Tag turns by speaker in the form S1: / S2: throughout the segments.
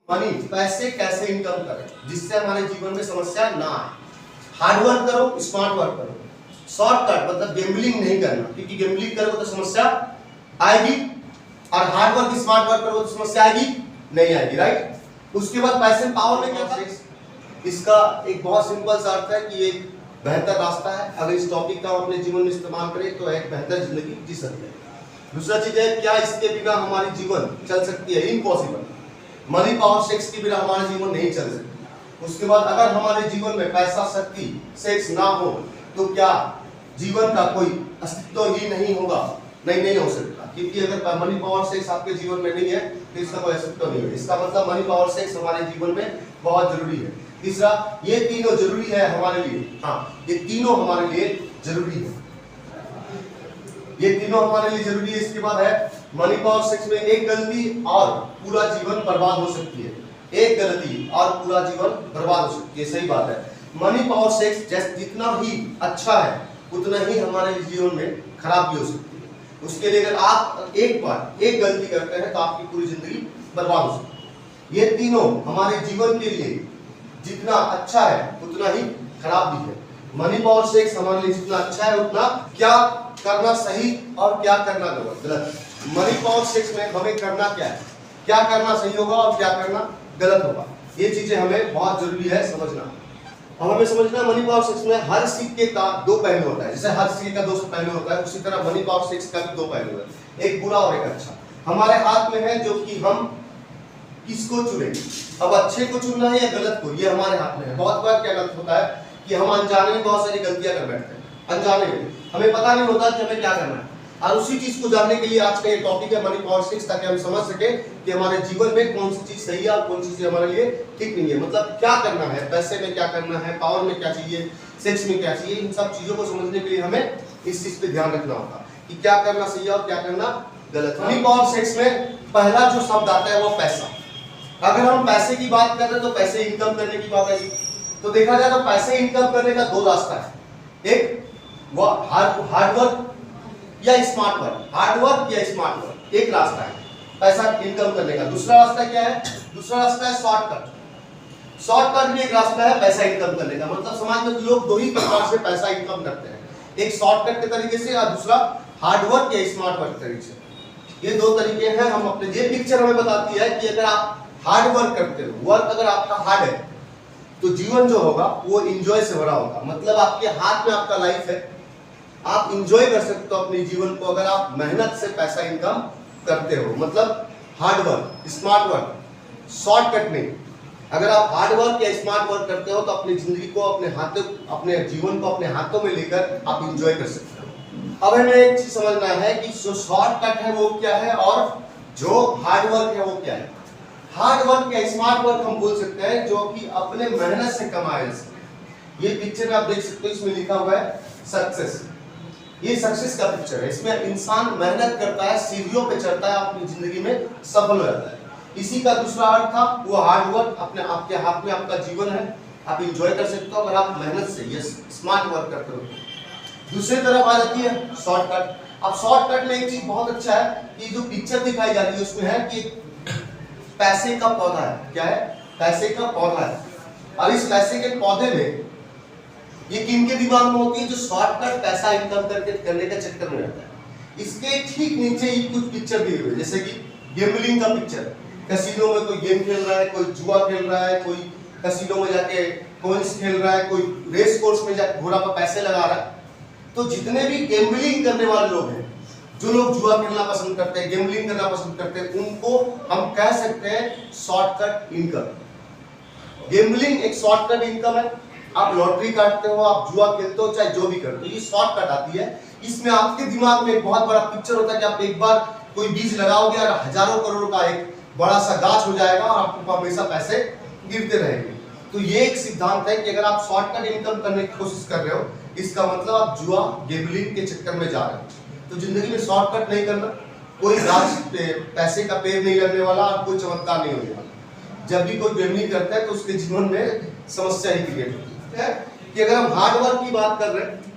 S1: Money पैसे कैसे income करें जिससे हमारे जीवन में समस्या ना आए। हार्ड वर्क करो, स्मार्ट वर्क करो, शॉर्टकट मतलब गेम्बलिंग नहीं करना, क्योंकि गेम्बलिंग करोगे तो समस्या आएगी, और हार्ड वर्क स्मार्ट वर्क करोगे तो समस्या आएगी नहीं आएगी, राइट। उसके बाद पैसे पावर में क्या था, इसका एक बहुत सिंपल सा अर्थ है कि ये बेहतर रास्ता है। अगर इस टॉपिक का हम अपने जीवन में इस्तेमाल करें तो एक बेहतर जिंदगी जी सकते हैं। दूसरा चीज है, क्या इसके बिना हमारी जीवन चल सकती है? इम्पॉसिबल। मनी पावर सेक्स के बिना हमारा जीवन नहीं चल सकती। उसके बाद अगर हमारे जीवन में पैसा शक्ति सेक्स ना हो तो क्या जीवन का कोई अस्तित्व ही नहीं होगा? नहीं हो सकता, क्योंकि अगर मनी पावर सेक्स आपके जीवन में नहीं है तो इसका कोई अस्तित्व नहीं है। इसका मतलब मनी पावर सेक्स हमारे जीवन में बहुत जरूरी है। तीसरा, ये तीनों जरूरी है हमारे लिए। हाँ, ये तीनों हमारे लिए जरूरी है, ये तीनों हमारे लिए जरूरी है। इसके बाद है मनी पावर सेक्स में एक गलती और पूरा जीवन बर्बाद हो सकती है। एक गलती और पूरा जीवन बर्बाद हो सकती है, सही बात है। मनी पावर सेक्स जैसे जितना ही अच्छा है उतना ही हमारे जीवन में खराब भी हो सकती है। उसके लिए अगर आप एक बार एक गलती करते हैं तो आपकी पूरी जिंदगी बर्बाद हो सकती है। ये तीनों हमारे जीवन के लिए जितना अच्छा है उतना ही खराब भी है। मनी पावर सेक्स हमारे लिए जितना अच्छा है उतना क्या करना सही और क्या करना गलत। मनी पावर सेक्स में हमें करना क्या है, क्या करना सही होगा और क्या करना गलत होगा, ये चीजें हमें बहुत जरूरी है समझना। अब हमें समझना मनी पावर सेक्स में हर सिक्के का दो पहलू होता है। जैसे हर सिक्के का दो पहलू होता है, उसी तरह मनी पावर सेक्स का भी दो पहलू है, एक बुरा और एक अच्छा। हमारे हाथ में है जो कि हम किसको चुनेंगे, अब अच्छे को चुनना है या गलत को, ये हमारे हाथ में है। बहुत बार क्या गलत होता है कि हम अनजाने में बहुत सारी गलतियां कर बैठते हैं, अनजाने में हमें पता नहीं होता कि हमें क्या करना है। और उसी चीज को जानने के लिए आज का ये टॉपिक है मनी पावर सेक्स, ताकि हम समझ सके कि हमारे जीवन में कौन सी चीज सही है और कौन सी चीज हमारे लिए ठीक नहीं है। मतलब क्या करना है, पैसे में क्या करना है, पावर में क्या चाहिए, सेक्स में क्या चाहिए, इन सब चीजों को समझने के लिए हमें इस चीज पे ध्यान रखना होगा कि क्या करना सही है और क्या करना गलत। मनी पावर सेक्स में पहला जो शब्द आता है वो पैसा। अगर हम पैसे की बात कर रहे हैं तो पैसे इनकम करने की बात है। तो देखा जाए तो पैसे इनकम करने का दो रास्ता है, एक वो हार्ड वर्क या स्मार्ट वर्क। हार्ड वर्क या स्मार्ट वर्क एक रास्ता है पैसा इनकम करने का। दूसरा रास्ता क्या है? दूसरा रास्ता है शॉर्टकट। शॉर्टकट भी एक रास्ता है पैसा इनकम करने का। मतलब समाज में लोग दो ही प्रकार से पैसा इनकम करते हैं, एक शॉर्टकट के तरीके से और दूसरा हार्ड वर्क या स्मार्ट वर्क तरीके से। ये दो तरीके हैं। हम अपने ये पिक्चर हमें बताती है कि अगर आप हार्ड वर्क करते हो, वर्क अगर आपका हार्ड है तो जीवन जो होगा वो एंजॉय से भरा होगा। मतलब आपके हाथ में आपका लाइफ है, आप एंजॉय कर सकते हो अपने जीवन को अगर आप मेहनत से पैसा इनकम करते हो। मतलब hard work, smart work, shortcut नहीं। अगर आप हार्ड वर्क या स्मार्ट वर्क करते हो तो अपनी जिंदगी को अपने हाथों, अपने जीवन को अपने हाथों में लेकर आप एंजॉय कर सकते हो। अब हमें एक चीज समझना है कि जो शॉर्टकट है वो क्या है और जो हार्ड वर्क है वो क्या है। हार्ड वर्क या स्मार्ट वर्क हम बोल सकते हैं जो कि अपने मेहनत से कमाया जा सके। ये पिक्चर में आप देख सकते हो, इसमें लिखा हुआ है सक्सेस। ये सक्सेस का पिक्चर है। इसमें इंसान मेहनत करता है, सीढ़ियों पे चढ़ता है, अपनी जिंदगी में सफल हो जाता है। इसी का दूसरा अर्थ था वो हार्ड वर्क। अपने आपके हाथ में आपका जीवन है, आप एंजॉय कर सकते हो अगर आप मेहनत से ये स्मार्ट वर्क करते हो। दूसरी तरफ आ जाती है शॉर्टकट। अब शॉर्टकट में एक चीज बहुत अच्छा है कि जो पिक्चर दिखाई जा रही है उसमें है कि पैसे का पौधा है। क्या है? पैसे का पौधा है। और इस पैसे के पौधे में ये किनके दिमाग में होती है? जो शॉर्टकट पैसा इनकम करने के चक्कर में रहता है। इसके ठीक नीचे ही कुछ पिक्चर दिए हुए, जैसे कि गेमलिंग का पिक्चर। कैसीनो में कोई गेम खेल रहा है, कोई जुआ खेल रहा है, कोई कैसीनो में जाके कॉइंस खेल रहा है, कोई रेस कोर्स में जाके घोड़ा पर पैसे लगा रहा है। तो जितने भी गेमलिंग करने वाले लोग हैं, जो लोग जुआ खेलना पसंद करते हैं, गेमलिंग करना पसंद करते हैं, उनको हम कह सकते हैं शॉर्टकट इनकम। गेमलिंग एक शॉर्टकट इनकम है। आप लॉटरी काटते हो, आप जुआ खेलते हो, चाहे जो भी करते हो, ये शॉर्टकट आती है। इसमें आपके दिमाग में एक बहुत बड़ा पिक्चर होता है कि आप एक बार कोई बीज लगाओगे और हजारों करोड़ का एक बड़ा सा गाछ हो जाएगा और आपको हमेशा पैसे गिरते रहेंगे। तो ये एक सिद्धांत है कि अगर आप शॉर्टकट इनकम करने की कोशिश कर रहे हो, इसका मतलब आप जुआ गेमलिंग के चक्कर में जा रहे हो। तो जिंदगी में शॉर्टकट नहीं करना, कोई गाछ पे पैसे का पेड़ नहीं लगने वाला और कोई चमत्कार नहीं होने वाला। जब भी कोई गेमलिंग करता है तो उसके जीवन में समस्या ही क्रिएट होती है। कि अगर हम हार्ड वर्क की बात कर रहे हैं,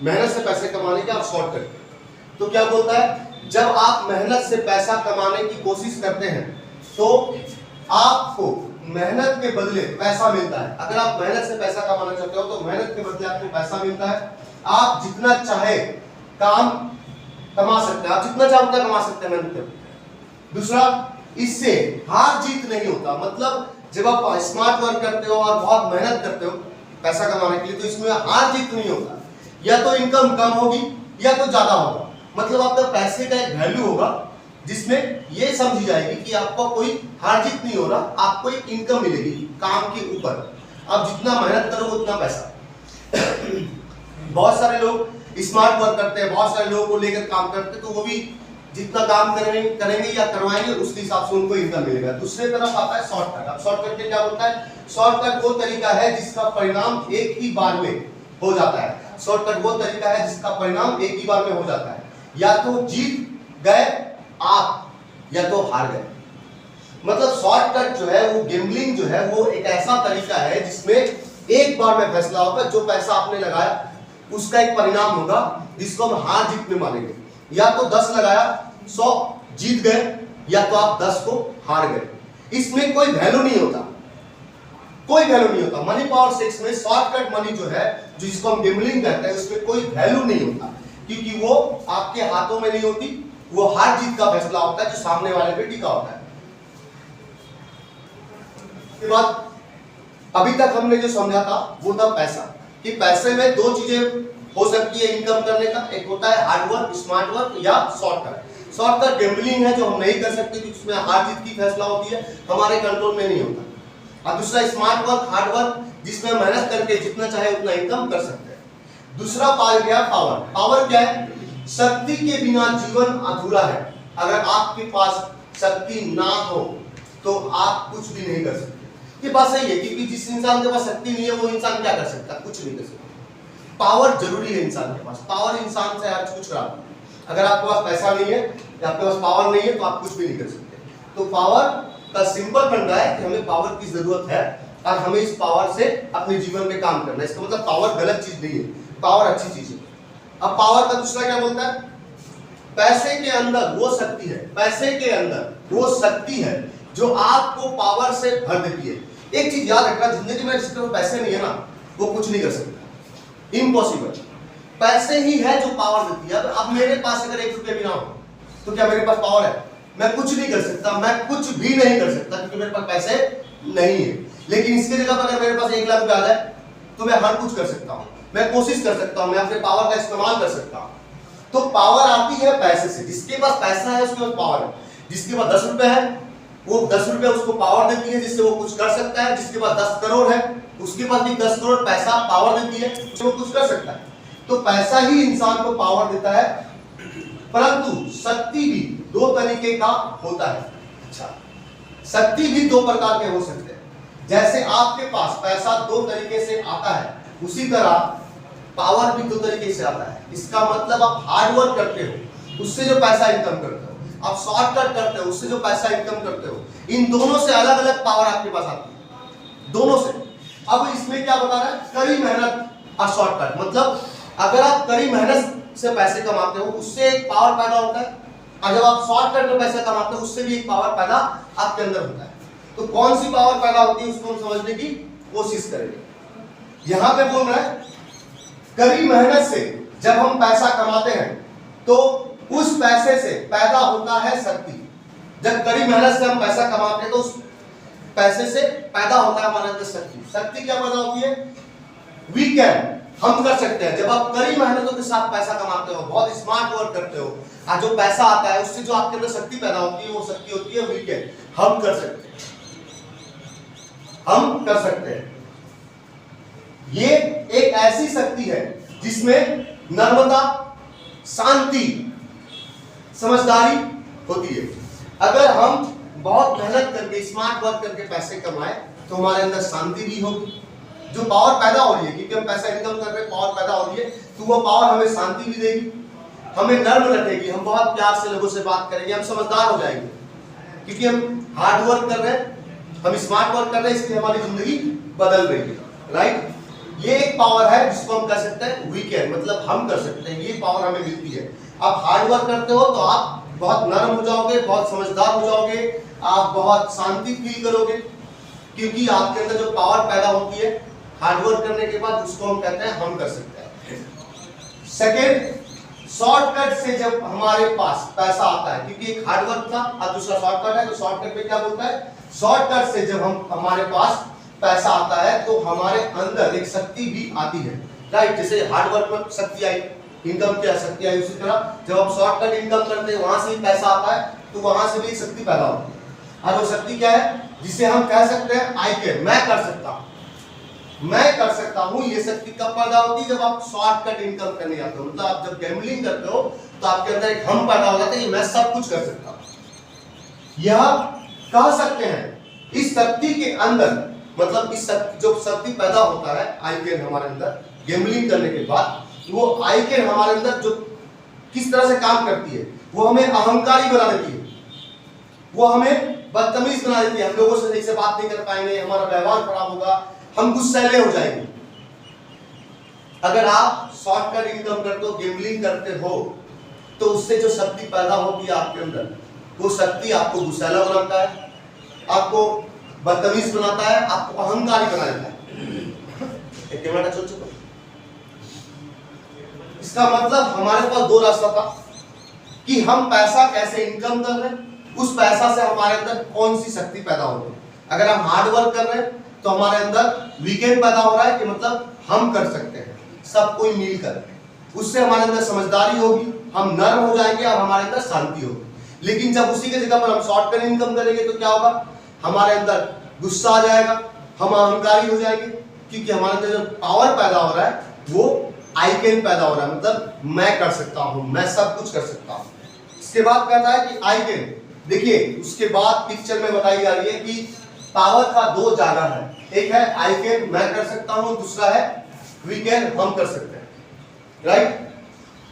S1: मेहनत से पैसे कमाने के, आप शॉर्टकट, तो क्या बोलता है? जब आप मेहनत से पैसा कमाने की कोशिश करते हैं तो आपको मेहनत के बदले पैसा मिलता है। अगर आप मेहनत से पैसा कमाना चाहते हो तो मेहनत के बदले आपको पैसा मिलता है। आप जितना चाहे काम कमा सकते हैं, आप जितना चाहे उतना कमा सकते हैं मेहनत करके। दूसरा, इससे हार जीत नहीं होता। मतलब जब आप स्मार्ट वर्क करते हो और बहुत मेहनत करते हो पैसा कमाने के लिए, तो इसमें हार जीत नहीं होता। या तो इनकम कम होगी या तो ज्यादा होगा। मतलब आपका पैसे का एक वैल्यू होगा जिसमें ये समझी जाएगी कि आपका कोई हार जीत नहीं हो रहा, आपको एक इनकम मिलेगी काम के ऊपर। आप जितना मेहनत करोगे उतना पैसा। बहुत सारे लोग स्मार्ट वर्क करते हैं, बहुत सारे लोगों को लेकर काम करते हैं, तो वो भी जितना काम करेंगे या करवाएंगे उसके हिसाब से उनको इनकम मिलेगा। दूसरे तरफ आता है शॉर्टकट। अब शॉर्टकट में क्या होता है? शॉर्टकट वो तरीका है जिसका परिणाम एक ही बार में हो जाता है। शॉर्टकट वो तरीका है जिसका परिणाम एक ही बार में हो जाता है। या तो जीत गए आप या तो हार गए। मतलब शॉर्टकट जो है वो गेम्बलिंग जो है वो एक ऐसा तरीका है जिसमें एक बार में फैसला होगा। जो पैसा आपने लगाया उसका एक परिणाम होगा जिसको हम हार जीत में मानेंगे। या तो 10 लगाया 100 जीत गए, या तो आप 10 को हार गए। इसमें कोई वैल्यू नहीं होता, कोई वैल्यू नहीं होता। मनी पावर 6 में शॉर्टकट मनी जो है, जिसको हम गेम्बलिंग कहते हैं, उसमें कोई वैल्यू नहीं होता, क्योंकि वो आपके हाथों में नहीं होती। वो हार जीत का फैसला होता है जो सामने वाले पे टिका होता है। उसके बाद अभी तक हमने जो समझा था वो था पैसा, कि पैसे में दो चीजें हो सकती है इनकम करने का। एक होता है हार्ड वर्क, स्मार्ट वर्क, या शॉर्टकट। शॉर्टकट गैम्बलिंग है जो हम नहीं कर सकते, क्योंकि उसमें हार जीत की फैसला होती है, हमारे कंट्रोल में नहीं होता। और दूसरा स्मार्ट वर्क, हार्ड वर्क, जिसमें मेहनत करके जितना चाहे उतना इनकम कर सकते हैं। दूसरा पार्ट गया पावर। पावर क्या है? शक्ति के बिना जीवन अधूरा है। अगर आपके पास शक्ति ना हो तो आप कुछ भी नहीं कर सकते। ये बात सही है, क्योंकि जिस इंसान के पास शक्ति नहीं है वो इंसान क्या कर सकता है? कुछ नहीं कर सकता। पावर जरूरी है इंसान के पास। पावर इंसान से हर कुछ खराब है। अगर आपके पास पैसा नहीं है या आपके पास पावर नहीं है तो आप कुछ भी नहीं कर सकते। तो पावर का सिंपल फंडा है कि हमें पावर की जरूरत है और हमें इस पावर से अपने जीवन में काम करना है। इसका मतलब पावर गलत चीज नहीं है, पावर अच्छी चीज है। अब पावर का दूसरा क्या बोलता है? पैसे के अंदर वो शक्ति है, पैसे के अंदर वो शक्ति है जो आपको पावर से भर देती है। एक चीज याद रखना, जिंदगी में जिसके पास पैसे नहीं है ना वो कुछ नहीं कर सकता, इम्पॉसिबल। पैसे ही है जो पावर देती है। अब मेरे पास अगर 1 रुपया भी ना हो तो क्या मेरे पास पावर है? मैं कुछ नहीं कर सकता, मैं कुछ भी नहीं कर सकता, क्योंकि मेरे पास पैसे नहीं है। लेकिन इसकी जगह पर अगर मेरे पास 1 लाख रुपया आ जाए तो मैं हर कुछ कर सकता हूँ, मैं कोशिश कर सकता हूँ, मैं अपने पावर का इस्तेमाल कर सकता हूँ। तो पावर आती है पैसे से। जिसके पास पैसा है उसके पास पावर है। जिसके पास 10 रुपए है वो 10 रुपए उसको पावर देती है जिससे वो कुछ कर सकता है। जिसके पास 10 करोड़ है उसके पास भी 10 करोड़ पैसा पावर देती है, उससे वो कुछ कर सकता है। तो पैसा ही इंसान को पावर देता है। परंतु शक्ति भी 2 तरीके का होता है। अच्छा, शक्ति भी 2 प्रकार के हो सकते हैं। जैसे आपके पास पैसा 2 तरीके से आता है, उसी तरह पावर भी 2 तरीके से आता है। इसका मतलब आप हार्ड वर्क करते हो उससे जो पैसा इनकम करते हो, आप शॉर्टकट करते हो उससे जो पैसा इनकम करते हो, इन दोनों से अलग अलग पावर आपके पास आती है, दोनों से। अब इसमें क्या बता रहा है? कड़ी मेहनत और शॉर्टकट। मतलब अगर आप कड़ी मेहनत से पैसे कमाते हो उससे एक पावर पैदा होता है, और जब आप शॉर्टकट में पैसे कमाते हो उससे भी एक पावर पैदा आपके अंदर होता है। तो कौन सी पावर पैदा होती है उसको हम समझने की कोशिश करेंगे। यहां पे बोल रहा है कड़ी मेहनत से जब हम पैसा कमाते हैं तो उस पैसे से पैदा होता है शक्ति। जब कड़ी मेहनत से हम पैसा कमाते हैं तो उस पैसे से पैदा होता है हमारे अंदर शक्ति। शक्ति क्या पैदा होती है? वी कैन, हम कर सकते हैं। जब आप कड़ी मेहनतों के साथ पैसा कमाते हो, बहुत स्मार्ट वर्क करते हो, और जो पैसा आता है उससे जो आपके अंदर शक्ति पैदा होती है वो शक्ति होती है वी कैन, हम कर सकते हैं, हम कर सकते हैं। ये एक ऐसी शक्ति है जिसमें नम्रता, शांति, समझदारी होती है। अगर हम बहुत मेहनत करके स्मार्ट वर्क करके पैसे कमाए तो हमारे अंदर शांति भी होगी। जो पावर पैदा हो रही है, क्योंकि हम पैसा इनकम कर रहे हैं, पावर पैदा हो रही है, तो वो पावर हमें शांति भी देगी, हमें नर्म रखेगी, हम बहुत प्यार से लोगों से बात करेंगे, हम समझदार हो जाएंगे, क्योंकि हम हार्ड वर्क कर रहे हैं, हम स्मार्ट वर्क कर रहे हैं, इसलिए हमारी जिंदगी बदल रही है। राइट? ये एक पावर है जिसको हम कर सकते हैं वी कैन, मतलब हम कर सकते हैं, ये पावर हमें मिलती है। आप हार्ड वर्क करते हो तो आप बहुत नरम हो जाओगे, बहुत समझदार हो जाओगे, आप बहुत शांति फील करोगे, क्योंकि आपके अंदर जो पावर पैदा होती है हार्डवर्क करने के बाद, उसको हम कहते हैं हम कर सकते हैं। सेकेंड, शॉर्टकट से जब हमारे पास पैसा आता है, क्योंकि एक हार्डवर्क था और दूसरा शॉर्टकट है, तो शॉर्टकट में क्या बोलता है, शॉर्टकट से जब हम हमारे पास पैसा आता है तो हमारे अंदर एक शक्ति भी आती है, राइट। जैसे हार्डवर्क में शक्ति आई, इनकम क्या शक्ति आई, उसी तरह जब हम शॉर्टकट इनकम करते हैं वहां से भी पैसा आता है, तो वहां से भी शक्ति पैदा होती है। और वो शक्ति क्या है, जिसे हम कह सकते हैं आई कैन, मैं कर सकता हूं, मैं कर सकता हूं। ये शक्ति कब पैदा होती है, जब आप शॉर्टकट इनकम करने जाते हो। मतलब आप जब गैम्बलिंग करते हो तो आपके अंदर एक हम पैदा हो जाता है कि मैं सब कुछ कर सकता हूं। यह कह सकते हैं इस शक्ति के अंदर, मतलब इस शक्ति, जो शक्ति पैदा होता है आई कैन हमारे अंदर गैम्बलिंग करने के बाद, वो आई कैन हमारे अंदर जो किस तरह से काम करती है, वो हमें अहंकारी बना देती है, वो हमें बदतमीज बना देती है। हम लोगों से सही से बात नहीं कर पाएंगे, हमारा व्यवहार खराब होगा, हम गुस्सैले हो जाएंगे। अगर आप शॉर्टकट इनकम करते हो, गैम्बलिंग करते हो, तो उससे जो शक्ति पैदा होती है आपके अंदर, वो शक्ति आपको गुस्सैला बनाता है, आपको बदतमीज बनाता है, आपको अहंकारी बना देता है। एक मिनट सोचो, इसका मतलब हमारे पास दो रास्ता था कि हम पैसा कैसे इनकम कर रहे हैं, उस पैसा से हमारे अंदर कौन सी शक्ति पैदा हो रही है। अगर हम हार्ड वर्क कर रहे हैं तो हमारे अंदर वीकेंड पैदा हो रहा है, कि मतलब हम कर सकते हैं सब कोई मिलकर, उससे हमारे अंदर समझदारी होगी, हम नर्म हो जाएंगे और हमारे अंदर शांति होगी। लेकिन जब उसी के जगह पर हम शॉर्टकट इनकम करेंगे तो क्या होगा, हमारे अंदर गुस्सा आ जाएगा, हम अहंकारी हो जाएंगे, क्योंकि हमारे अंदर जो पावर पैदा हो रहा है वो आई कैन पैदा हो रहा है, मतलब मैं कर सकता हूं, मैं सब कुछ कर सकता हूं। इसके बाद कहता है कि आई कैन, देखिए उसके बाद पिक्चर में बताई जा रही है कि पावर का दो जगह है, एक है आई कैन, मैं कर सकता हूं, दूसरा है वी कैन, हम कर सकते हैं, राइट।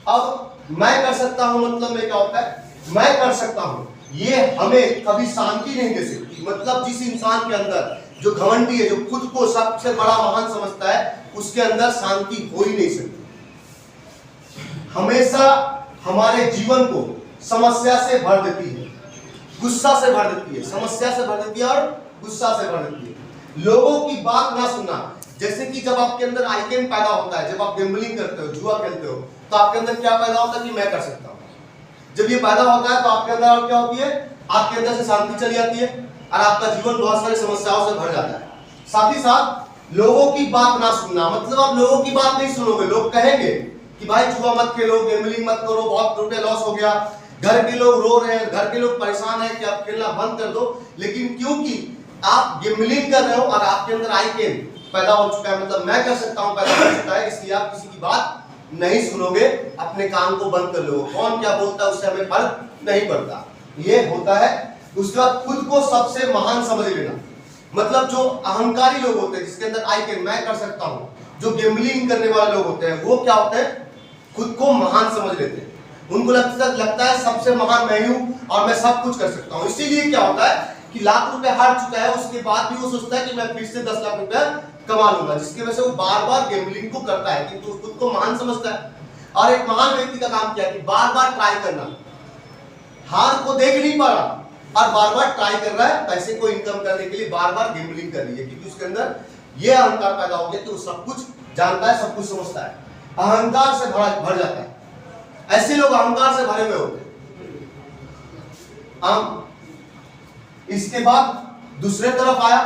S1: अब मैं कर सकता हूं मतलब में क्या होता है, मैं कर सकता हूं, ये हमें कभी शांति नहीं दे सकती। मतलब जिस इंसान के अंदर जो घमंडी है, जो खुद को सबसे बड़ा महान समझता है, उसके अंदर शांति हो ही नहीं सकती। हमेशा हमारे जीवन को समस्या से भर देती है, गुस्सा से भर देती है, समस्या से भर देती है और गुस्सा से भर देती है। लोगों की बात ना सुनना, जैसे कि जब आपके अंदर आई कैन पैदा होता है, जब आप गैम्बलिंग करते हो, जुआ खेलते हो, तो आपके अंदर क्या पैदा होता है कि मैं कर सकता हूं। जब ये पैदा होता है तो आपके अंदर क्या होती है, आपके अंदर से शांति चली जाती है और आपका जीवन बहुत सारी समस्याओं से भर जाता है। साथ ही साथ लोगों की बात ना सुनना, मतलब आप लोगों की बात नहीं सुनोगे। लोग कहेंगे कि भाई जुआ मत खेलो, गैम्बलिंग मत करो, बहुत रुपए लॉस हो गया, घर के लोग रो रहे हैं, घर के लोग परेशान हैं कि आप खेलना बंद कर दो। लेकिन क्योंकि आप गैम्बलिंग कर रहे हो और आपके अंदर आई कैन पैदा हो चुका है, मतलब मैं कर सकता हूं पैदा हो चुका है, इसलिए आप किसी की बात नहीं सुनोगे, अपने काम को बंद कर लोगे। कौन क्या बोलता है उससे हमें फर्क नहीं पड़ता, ये होता है। उसके बाद खुद को सबसे महान समझ लेना, मतलब जो अहंकारी लोग होते हैं, जिसके अंदर आई कैन, मैं कर सकता हूं, जो गैम्बलिंग करने वाले लोग होते हैं, वो क्या होते हैं, खुद को महान समझ लेते हैं। उनको लगता है सबसे महान मैं हूं और मैं सब कुछ कर सकता हूं। इसीलिए क्या होता है कि लाख रुपए हार चुका है, उसके बाद भी वो सोचता है कि मैं फिर से 10 लाख रुपए कमा लूंगा, जिसकी वजह से वो बार बार गैम्बलिंग को करता है, क्योंकि खुद को महान समझता है। और एक महान व्यक्ति का काम क्या है कि बार बार ट्राई करना, हार को देख नहीं पा रहा और बार बार ट्राई कर रहा है, पैसे को इनकम करने के लिए बार बार गैम्बलिंग कर रही है, क्योंकि उसके अंदर ये अहंकार पैदा हो गया कि वो सब कुछ जानता है, सब कुछ समझता है, अहंकार से भर जाता है। ऐसे लोग अहंकार से भरे हुए होते हैं। इसके बाद दूसरे तरफ आया,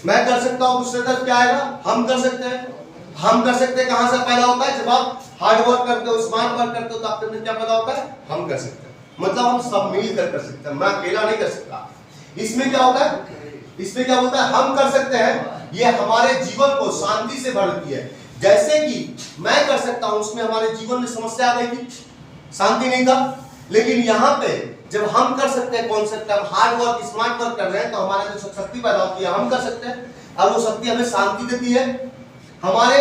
S1: मैं कर सकता हूं, दूसरे तरफ क्या आएगा, हम कर सकते हैं। हम कर सकते हैं कहां से पैदा होता है, जब आप हार्ड वर्क करते हो, स्मार्ट वर्क करते हो, तो आपके अंदर क्या पैदा होता है, हम कर सकते हैं, मतलब हम सब मिलकर कर सकते हैं, मैं अकेला नहीं कर सकता। इसमें क्या होता है, इसमें क्या होता है, हम कर सकते हैं, ये हमारे जीवन को शांति से भर देती है। जैसे कि मैं कर सकता हूं, उसमें हमारे जीवन में समस्या आ गई थी, शांति नहीं था। लेकिन यहाँ पे जब हम कर सकते हैं कॉन्सेप्ट, हम हार्ड वर्क स्मार्ट वर्क कर रहे हैं, तो हमारे जो शक्ति पैदा होती है, हम कर सकते हैं और वो शक्ति हमें शांति देती है हमारे,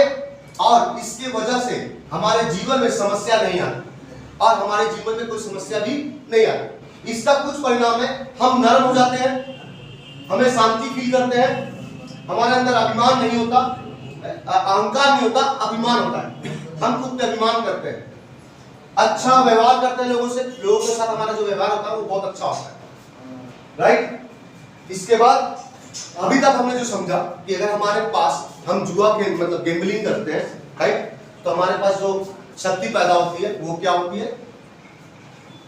S1: और इसके वजह से हमारे जीवन में समस्या नहीं आती और हमारे जीवन में कोई समस्या भी नहीं आती। इसका कुछ परिणाम है, हम नर्म हो जाते हैं, हमें शांति फील करते हैं, हमारे अंदर अभिमान नहीं होता, अहंकार नहीं होता, अभिमान होता है, हम खुद पे अभिमान करते हैं, अच्छा व्यवहार करते हैं लोगों से, लोगों के साथ हमारा जो व्यवहार होता है वो बहुत अच्छा होता है। राइट। इसके बाद अभी तक हमने जो समझा कि अगर हमारे पास हम जुआ के मतलब गैम्बलिंग करते हैं, राइट, तो हमारे पास जो शक्ति पैदा होती है वो क्या होती है,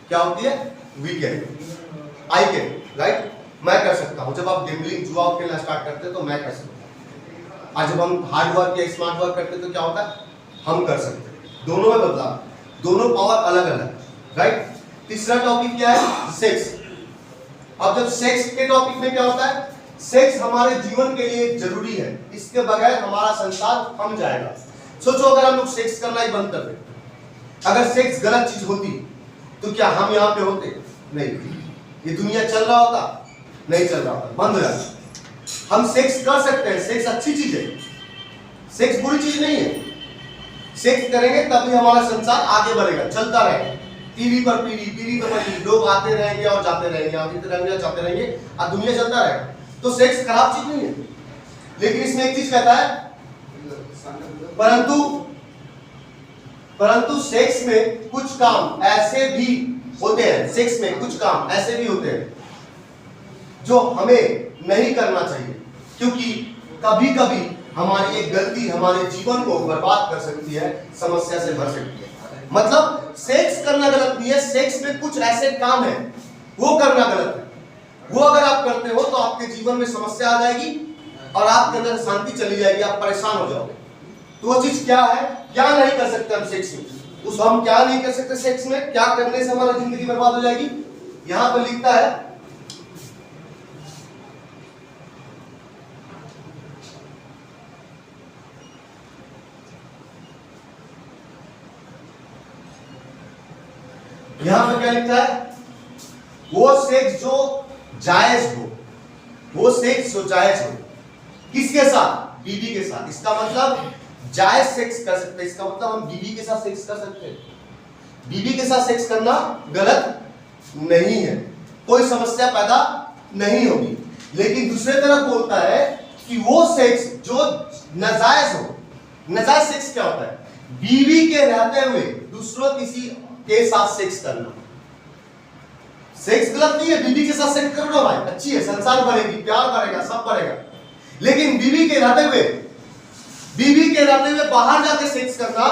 S1: क्या होती है, वीकेंड, आई कैन, राइट, मैं कर सकता हूं। जब आप गैम्बलिंग जुआ खेलना स्टार्ट करते हैं तो मैं कर सकता हूं। आज जब हम हार्ड वर्क या स्मार्ट वर्क करते हैं तो क्या होता है, हम कर सकते हैं। दोनों में बदलाव, दोनों पावर अलग अलग, राइट। तीसरा टॉपिक क्या है, सेक्स। अब जब सेक्स के टॉपिक में क्या होता है, सेक्स हमारे जीवन के लिए जरूरी है, इसके बगैर हमारा संसार थम जाएगा। सोचो अगर हम लोग सेक्स करना ही बंद कर दें, अगर सेक्स गलत चीज होती तो क्या हम यहाँ पे होते, नहीं, ये दुनिया चल रहा होता, नहीं चल रहा होता, बंद हो जाता। हम सेक्स कर सकते हैं, सेक्स अच्छी चीज है, सेक्स बुरी चीज नहीं है। सेक्स करेंगे तभी हमारा संसार आगे बढ़ेगा, चलता रहेगा, पीढ़ी पर पीढ़ी, पीढ़ी पर पीढ़ी, लोग आते रहेंगे और जाते रहेंगे, आते रहेंगे जाते रहेंगे और दुनिया चलता रहेगा। तो सेक्स खराब चीज नहीं है, लेकिन इसमें एक चीज कहता है, परंतु सेक्स में कुछ काम ऐसे भी होते हैं, सेक्स में कुछ काम ऐसे भी होते हैं जो हमें नहीं करना चाहिए, क्योंकि कभी कभी हमारी एक गलती हमारे जीवन को बर्बाद कर सकती है, समस्या से भर सकती है। मतलब सेक्स करना गलत नहीं है, सेक्स में कुछ ऐसे काम है वो करना गलत है, वो अगर आप करते हो तो आपके जीवन में समस्या आ जाएगी और आपके अंदर शांति चली जाएगी, आप परेशान हो जाओगे। तो वो चीज क्या है, क्या नहीं कर सकते हम सेक्स में, उस हम क्या नहीं कर सकते सेक्स में, क्या करने से हमारी जिंदगी बर्बाद हो जाएगी। यहां पर लिखता है, यहां पर क्या लिखता है, वो सेक्स जो जायज हो, वो सेक्स जो जायज हो, किसके साथ, बीवी के साथ। इसका मतलब जायज सेक्स कर सकते हैं, इसका मतलब हम बीवी के साथ सेक्स कर सकते हैं। बीवी के साथ सेक्स करना गलत नहीं है, कोई समस्या पैदा नहीं होगी। लेकिन दूसरे तरफ बोलता है कि वो सेक्स जो नाजायज हो, नाजायज सेक्स क्या होता है, बीवी के रहते हुए दूसरों किसी के साथ सेक्स करना। सेक्स गलत नहीं है, बीवी के साथ सेक्स करो ना भाई, अच्छी है, संसार बढ़ेगी, प्यार बढ़ेगा, सब बढ़ेगा। लेकिन बीवी के रहते हुए बाहर जाके सेक्स करना,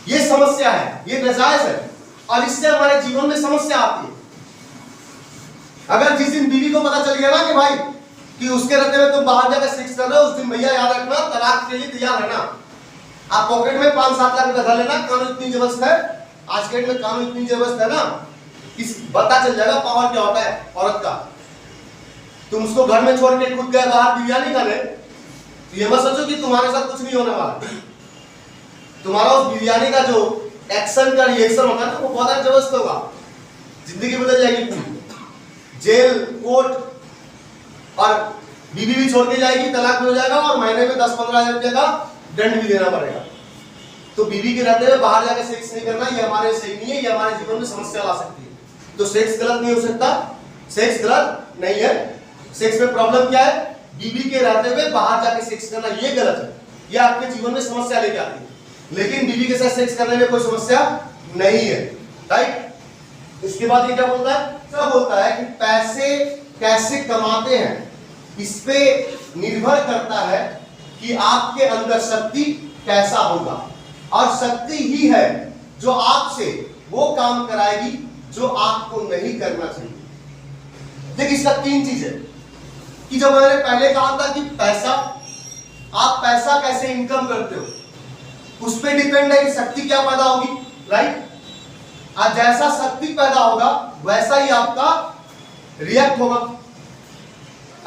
S1: ये समस्या है, ये नाजायज है और इससे हमारे जीवन में समस्या आती है। अगर जिस दिन बीवी को पता चल गया ना कि भाई कि उसके रहते हुए तुम बाहर जाकर सेक्स कर रहे हो, उस दिन भैया याद रखना, तलाक के लिए तैयार रहना। आप पॉकेट में 5-7 लाख रुपए धर लेना, कानून इतनी जबरदस्त है, आज के डेट में कानून इतनी जबरदस्त है ना, इस पता चल जाएगा पावर क्या होता है औरत का। तुम उसको घर में छोड़ के खुद गए बाहर बिरयानी खाने, तो ये मत सोचो कि तुम्हारे साथ कुछ नहीं होने वाला। तुम्हारा उस बिरयानी का जो एक्शन का रिएक्शन होता है ना, वो बहुत जबरदस्त होगा, जिंदगी बदल जाएगी पूरी। जेल, कोर्ट और बीवी भी छोड़ के जाएगी, तलाक भी हो जाएगा और महीने में 10-15 हजार रुपये का दंड भी देना पड़ेगा। तो बीवी के रहते हुए बाहर जाकर सेक्स नहीं करना, ये हमारे सही नहीं है, ये हमारे जीवन में समस्या ला सकती है। तो सेक्स गलत नहीं हो सकता, सेक्स गलत नहीं है। सेक्स में प्रॉब्लम क्या है, बीवी के रहते हुए बाहर जाके सेक्स करना, ये गलत है, ये आपके जीवन में समस्या लेके आती है। लेकिन बीवी के साथ सेक्स करने में कोई समस्या नहीं है, राइट। इसके बाद ये क्या बोलता है, क्या बोलता है कि पैसे कैसे कमाते हैं, इस पे निर्भर करता है कि आपके अंदर शक्ति कैसा होगा, और शक्ति ही है जो आपसे वो काम कराएगी जो आपको नहीं करना चाहिए। देखिए इसका 3 चीज है कि जब मैंने पहले कहा था कि पैसा, आप पैसा कैसे इनकम करते हो उस पर डिपेंड है कि शक्ति क्या पैदा होगी, राइट। आज जैसा शक्ति पैदा होगा वैसा ही आपका रिएक्ट होगा।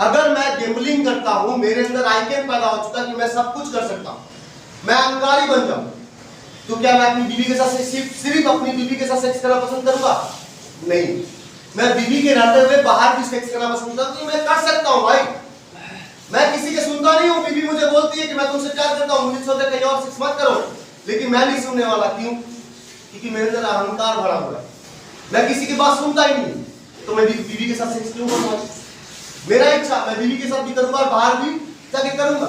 S1: अगर मैं गैम्बलिंग करता हूं, मेरे अंदर आई कैन पैदा हो चुका कि मैं सब कुछ कर सकता हूं, मैं अहंकारी बन जाऊं, तो क्या मैं अपनी बीवी के साथ सिर्फ अपनी बीवी के साथ सेक्स करना पसंद करूंगा? नहीं, मैं बीवी के रहते हुए बाहर भी सेक्स करना पसंद करता हूं, मैं कर सकता हूं भाई। मैं किसी के सुनता नहीं हूं, बीवी मुझे बोलती है कि मैं तुमसे प्यार करता हूं, मुझे छोड़ कहीं और सेक्स मत करो, लेकिन मैं नहीं सुनने वाला। क्यों? क्योंकि मेरे अंदर अहंकार भरा हुआ है, मैं किसी की बात सुनता ही नहीं, तो मैं बीवी के साथ सेक्स क्यों करूंगा? मेरा इच्छा, मैं बीवी के साथ भी करूंगा और बाहर भी जाके करूंगा।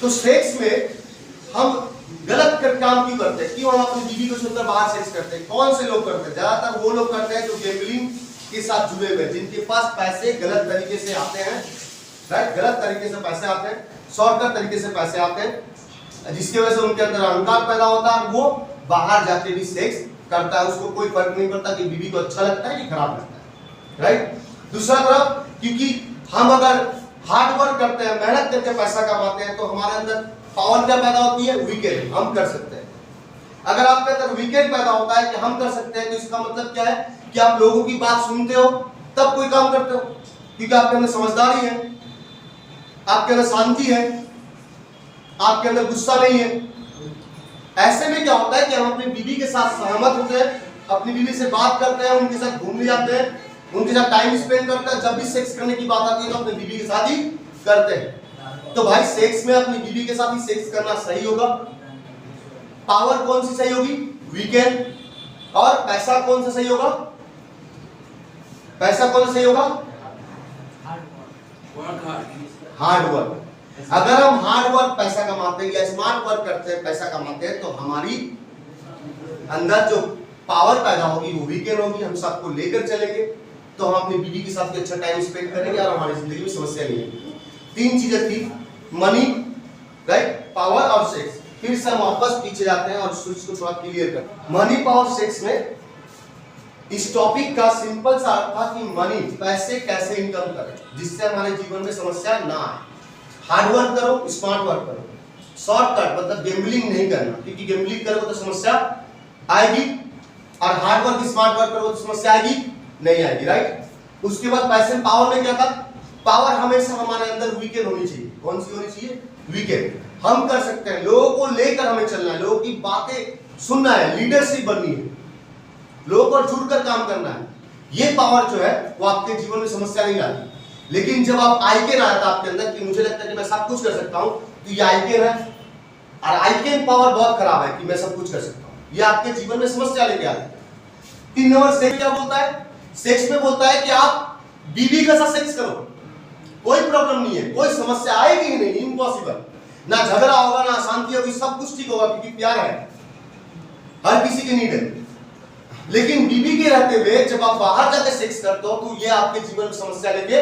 S1: तो सेक्स में हम गलत काम क्यों करते हैं? क्यों हम अपनी बीवी को छोड़कर बाहर सेक्स करते हैं? कौन से लोग करते हैं? ज्यादातर वो लोग करते हैं जो गैम्बलिंग के साथ जुड़े हुए, जिनके पास पैसे गलत तरीके से आते हैं, राइट, गलत तरीके से पैसे आते हैं, शॉर्टकट तरीके से पैसे आते हैं, जिसकी वजह से उनके अंदर अहंकार पैदा होता है, वो बाहर जाके भी सेक्स करता है, उसको कोई फर्क नहीं पड़ता कि बीवी को अच्छा लगता है कि खराब लगता है, राइट। दूसरा तरफ, क्योंकि हम अगर हार्ड वर्क करते हैं, मेहनत करके पैसा कमाते हैं, तो हमारे अंदर पावर क्या पैदा होती है, वीकेंड, हम कर सकते हैं। अगर आपके अंदर वीकेंड पैदा होता है कि हम कर सकते हैं, तो इसका मतलब क्या है कि आप लोगों की बात सुनते हो तब कोई काम करते हो, क्योंकि आपके अंदर समझदारी है, आपके अंदर शांति है, आपके अंदर गुस्सा नहीं है। ऐसे में क्या होता है कि हम अपनी बीवी के साथ सहमत होते हैं, अपनी बीवी से बात करते हैं, उनके साथ घूमने जाते हैं, उनके साथ टाइम स्पेंड करते हैं। जब भी सेक्स करने की बात आती है तो अपनी बीवी के साथ ही करते हैं। तो भाई सेक्स में अपनी बीवी के साथ ही सेक्स करना सही होगा। पावर कौन सी सही होगी, वीकेंड। और पैसा कौन सा सही होगा, पैसा कौन सा सही होगा, हार्ड वर्क। अगर हम हार्ड वर्क पैसा कमाते हैं या स्मार्ट वर्क करते हैं पैसा कमाते हैं, तो हमारी अंदर जो पावर पैदा होगी वो वीकेंड होगी, हम सबको लेकर चलेंगे, तो हम अपनी बीवी के साथ भी अच्छा टाइम स्पेंड करेंगे और हमारी जिंदगी में समस्या नहीं है। तीन चीजें थी, मनी, राइट, पावर और सेक्स। फिर से हम वापस पीछे जाते हैं और स्विच को थोड़ा क्लियर करते हैं। मनी, पावर, सेक्स में इस टॉपिक का सिंपल सा अर्थ था कि मनी, पैसे कैसे इनकम करें जिससे हमारे जीवन में समस्या ना आए। हार्ड वर्क करो, स्मार्ट वर्क करो, शॉर्टकट मतलब गैम्बलिंग नहीं करना, क्योंकि गैम्बलिंग करोगे तो समस्या आएगी, और हार्ड वर्क स्मार्ट वर्क करोगे तो समस्या आएगी नहीं आएगी, राइट। उसके बाद पैसे, पावर में क्या था, पावर हमेशा हमारे अंदर वीकेंड होनी चाहिए। कौन सी होनी चाहिए, वीकेंड। हम कर सकते हैं, लोगों को लेकर हमें चलना है, लोगों की बातें सुनना है, लीडरशिप बननी है, लोगों पर जुड़कर काम करना है। ये पावर जो है वो आपके जीवन में समस्या नहीं लाती। लेकिन जब आप आइकेन आया था आपके अंदर कि मुझे लगता है कि मैं सब कुछ कर सकता हूं, तो ये आइकेन है, और आइकेन पावर बहुत खराब है कि मैं सब कुछ कर सकता हूं, ये आपके जीवन में समस्या लेके आती है। 3 नंबर सेक्स क्या बोलता है, सेक्स में बोलता है कि आप बीवी के साथ सेक्स करो, कोई प्रॉब्लम नहीं है, कोई समस्या आएगी ही नहीं, इम्पॉसिबल। ना झगड़ा होगा, ना शांति होगी, सब कुछ ठीक होगा, क्योंकि प्यार है, हर किसी की नीड है। लेकिन बीवी के रहते हुए जब आप बाहर जाकर सेक्स करते हो, तो ये आपके जीवन में समस्या लेके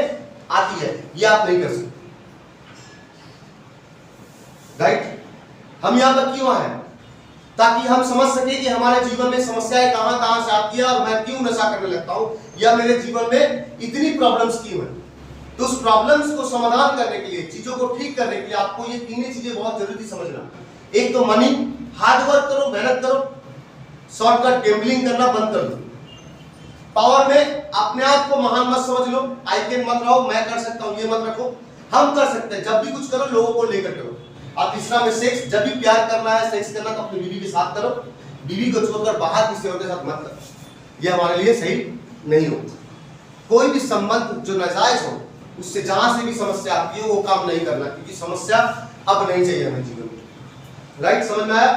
S1: आती है, ये आप नहीं कर सकते, राइट। हम यहां पर क्यों आए, ताकि हम समझ सके कि हमारे जीवन में समस्याएं कहां से आती है, और मैं क्यों नशा करने लगता हूं, या मेरे जीवन में इतनी प्रॉब्लम्स क्यों है। तो उस प्रॉब्लम्स को समाधान करने के लिए, चीजों को ठीक करने के लिए आपको ये तीनों चीजें बहुत जरूरी समझना। एक तो मनी, हार्ड वर्क करो, मेहनत करो, शॉर्टकट गैम्बलिंग करना बंद कर दो। पावर में अपने आप को महान मत समझ लो, आइकेन मत रहो, मैं कर सकता हूं ये मत रखो, हम कर सकते हैं। जब भी कुछ करो लोगों को लेकर करो। और तीसरा में सेक्स, जब भी प्यार करना है, सेक्स करना, तो अपनी बीवी के साथ करो, बीवी को छोड़कर बाहर किसी और के साथ मत करो, ये हमारे लिए सही नहीं होता। कोई भी संबंध जो नाजायज हो, उससे जहां से भी समस्या आती है वो काम नहीं करना, क्योंकि समस्या अब नहीं चाहिए हमें जीवन में, राइट। समझ में आया।